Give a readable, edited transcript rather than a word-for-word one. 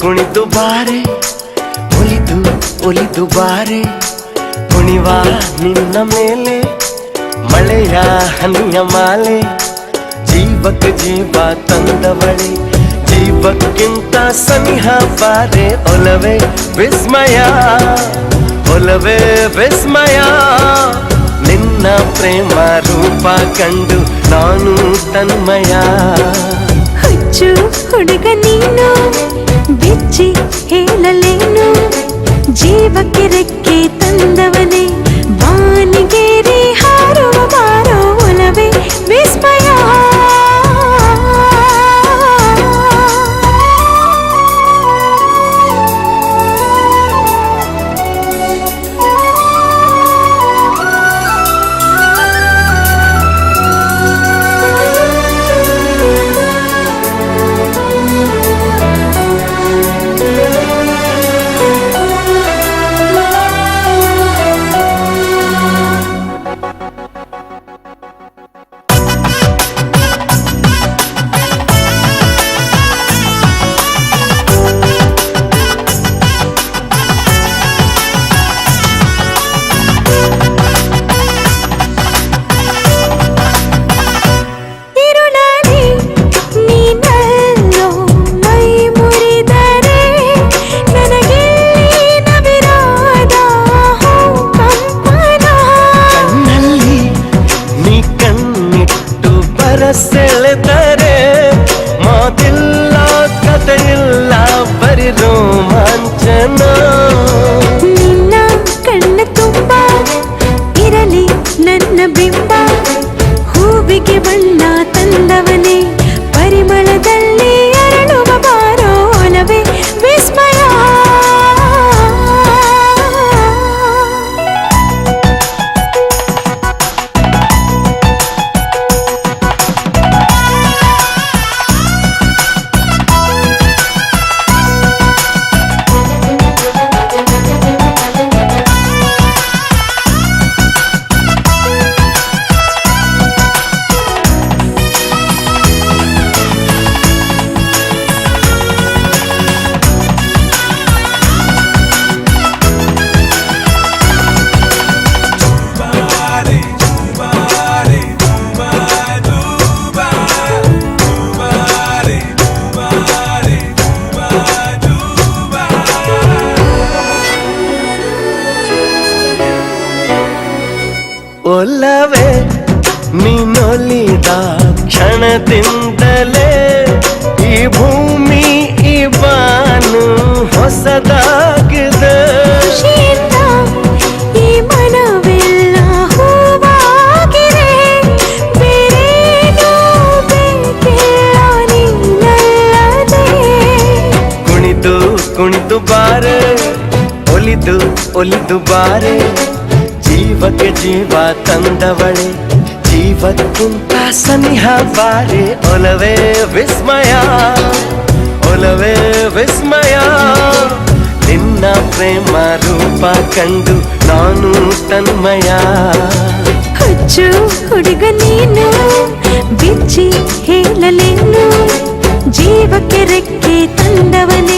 ಕುಣಿದು ಬಾರೆ ಒಲಿದು ಒಲಿದು ಬಾರೆ ಕುಣಿವ ನಿನ್ನ ಮೇಲೆ ಮಳೆಯ ಹನಿಯ ಮಾಲೆ ಜೀವಕ್ಕೆ ಜೀವ ತಂದವಳೆ ಜೀವಕ್ಕಿಂತ ಸನಿಹ ಬಾರೆ ಒಲವೇ ವಿಸ್ಮಯ ಒಲವೇ ವಿಸ್ಮಯ ನಿನ್ನ ಪ್ರೇಮ ರೂಪ ಕಂಡು ನಾನು ತನ್ಮಯ ಹುಚ್ಚು ಹುಡುಗ ನೀನು ಬಿಚ್ಚಿ ಹೇಳಲೇನು ಜೀವಕ್ಕೆ ರೆಕ್ಕೆ ತಂದವನೇ ಬಾನಿಗೇರಿ ಹಾರುವ ಬಾರೋ ಒಲವೇ ವಿಸ್ಮಯ ಸೆಳೆದರೆ ಮಾತಿಲ್ಲ ಕಥೆಯಿಲ್ಲ ಬರಿ ರೋಮಾಂಚನ ನಿನ್ನ ಕಣ್ಣ ತುಂಬ ಇರಲಿ ನನ್ನ ಬಿಂಬ ಹೂವಿಗೆ ಬಣ್ಣ ತಂದವನೇ ಪರಿಮಳದಲ್ಲಿ ಅರಳುವ ಬಾರೋ ಒಲವೇ ವಿಸ್ಮಯ ಒಲವೇ ನೀನೊಲಿದ ಕ್ಷಣದಿಂದಲೇ ಈ ಭೂಮಿ ಈ ಬಾನು ಹೊಸದಾಗಿದೆ ಈ ಮನವೆಲ್ಲ ಹೂವಾಗಿದೆ ಬೇರೇನೂ ಬೇಕಿಲ್ಲ ನೀನಲ್ಲದೆ ಕುಣಿದು ಕುಣಿದು ಬಾರೆ ಒಲಿದು ಒಲಿದು ಬಾರೆ ಜೀವಕ್ಕೆ ಜೀವ ತಂದವಳೆ ಜೀವಕ್ಕಿಂತ ಸನಿಹ ಬಾರೆ ಒಲವೇ ವಿಸ್ಮಯ ಒಲವೇ ವಿಸ್ಮಯ ನಿನ್ನ ಪ್ರೇಮ ರೂಪ ಕಂಡು ನಾನು ತನ್ಮಯ ಹುಚ್ಚು ಹುಡುಗ ನೀನು ಬಿಚ್ಚಿ ಹೇಳಲೇನು ಜೀವಕ್ಕೆ ರೆಕ್ಕೆ ತಂದವನೇ